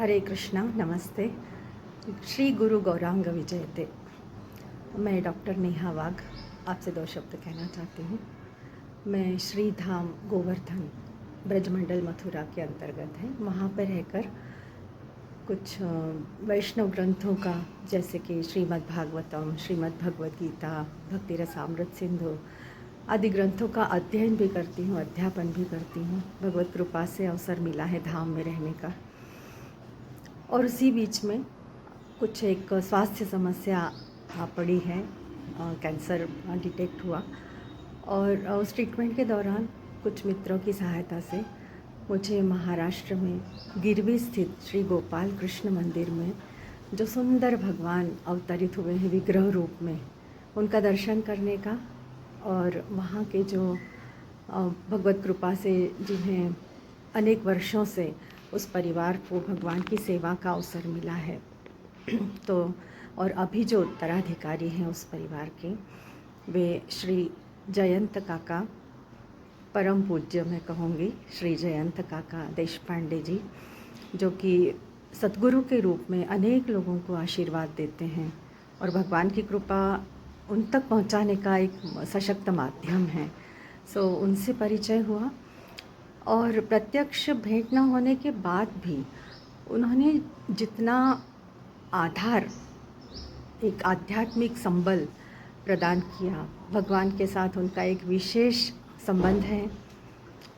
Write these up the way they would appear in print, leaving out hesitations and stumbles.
हरे कृष्णा, नमस्ते। श्री गुरु गौरांग विजयते। मैं डॉक्टर नेहा वाघ आपसे दो शब्द कहना चाहती हूँ। मैं श्री धाम गोवर्धन ब्रजमंडल मथुरा के अंतर्गत है। वहाँ पर रहकर कुछ वैष्णव ग्रंथों का, जैसे कि श्रीमद् भागवतम, श्रीमद् भगवद गीता, भक्ति रसामृत सिंधु आदि ग्रंथों का अध्ययन भी करती हूँ, अध्यापन भी करती हूँ। भगवत कृपा से अवसर मिला है धाम में रहने का। और उसी बीच में कुछ एक स्वास्थ्य समस्या आ पड़ी है, कैंसर डिटेक्ट हुआ, और उस ट्रीटमेंट के दौरान कुछ मित्रों की सहायता से मुझे महाराष्ट्र में गिरवी स्थित श्री गोपाल कृष्ण मंदिर में जो सुंदर भगवान अवतरित हुए हैं विग्रह रूप में, उनका दर्शन करने का, और वहाँ के जो भगवत कृपा से जिन्हें अनेक वर्षों से उस परिवार को भगवान की सेवा का अवसर मिला है तो और अभी जो उत्तराधिकारी हैं उस परिवार के, वे श्री जयंत काका, परम पूज्य मैं कहूँगी श्री जयंत काका देशपांडे जी, जो कि सतगुरु के रूप में अनेक लोगों को आशीर्वाद देते हैं और भगवान की कृपा उन तक पहुँचाने का एक सशक्त माध्यम है। सो उनसे परिचय हुआ, और प्रत्यक्ष भेंट न होने के बाद भी उन्होंने जितना आधार, एक आध्यात्मिक संबल प्रदान किया, भगवान के साथ उनका एक विशेष संबंध है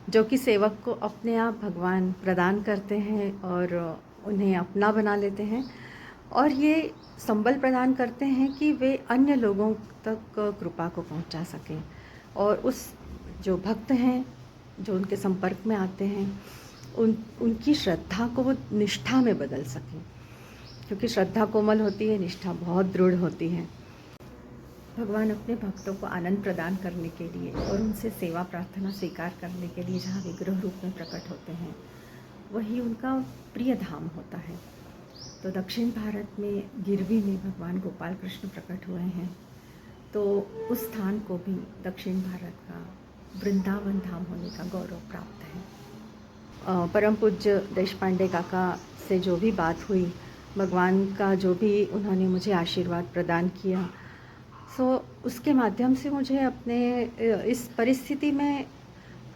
जो कि सेवक को अपने आप भगवान प्रदान करते हैं और उन्हें अपना बना लेते हैं, और ये संबल प्रदान करते हैं कि वे अन्य लोगों तक कृपा को पहुंचा सकें, और उस जो भक्त हैं जो उनके संपर्क में आते हैं उनकी श्रद्धा को वो निष्ठा में बदल सकें, क्योंकि श्रद्धा कोमल होती है, निष्ठा बहुत दृढ़ होती है। भगवान अपने भक्तों को आनंद प्रदान करने के लिए और उनसे सेवा प्रार्थना स्वीकार करने के लिए जहाँ विग्रह रूप में प्रकट होते हैं, वही उनका प्रिय धाम होता है। तो दक्षिण भारत में गिरवी में भगवान गोपाल कृष्ण प्रकट हुए हैं, तो उस स्थान को भी दक्षिण भारत का वृंदावन धाम होने का गौरव प्राप्त है। परम पूज्य देशपांडे काका से जो भी बात हुई, भगवान का जो भी उन्होंने मुझे आशीर्वाद प्रदान किया, सो उसके माध्यम से मुझे अपने इस परिस्थिति में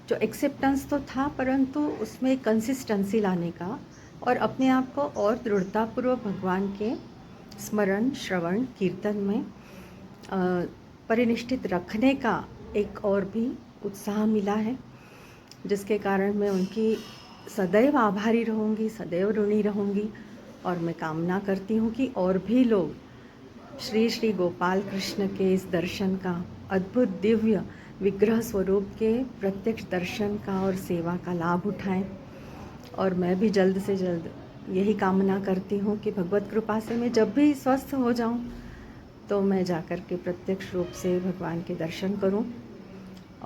जो एक्सेप्टेंस तो था, परंतु उसमें कंसिस्टेंसी लाने का और अपने आप को और दृढ़तापूर्वक भगवान के स्मरण, श्रवण, कीर्तन में परिनिष्ठित रखने का एक और भी उत्साह मिला है, जिसके कारण मैं उनकी सदैव आभारी रहूँगी, सदैव ऋणी रहूँगी। और मैं कामना करती हूँ कि और भी लोग श्री श्री गोपाल कृष्ण के इस दर्शन का, अद्भुत दिव्य विग्रह स्वरूप के प्रत्यक्ष दर्शन का और सेवा का लाभ उठाएं। और मैं भी जल्द से जल्द यही कामना करती हूँ कि भगवत कृपा से मैं जब भी स्वस्थ हो जाऊँ तो मैं जाकर के प्रत्यक्ष रूप से भगवान के दर्शन करूँ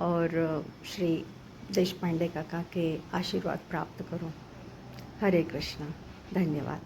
और श्री देशपांडे काका के आशीर्वाद प्राप्त करूं। हरे कृष्णा, धन्यवाद।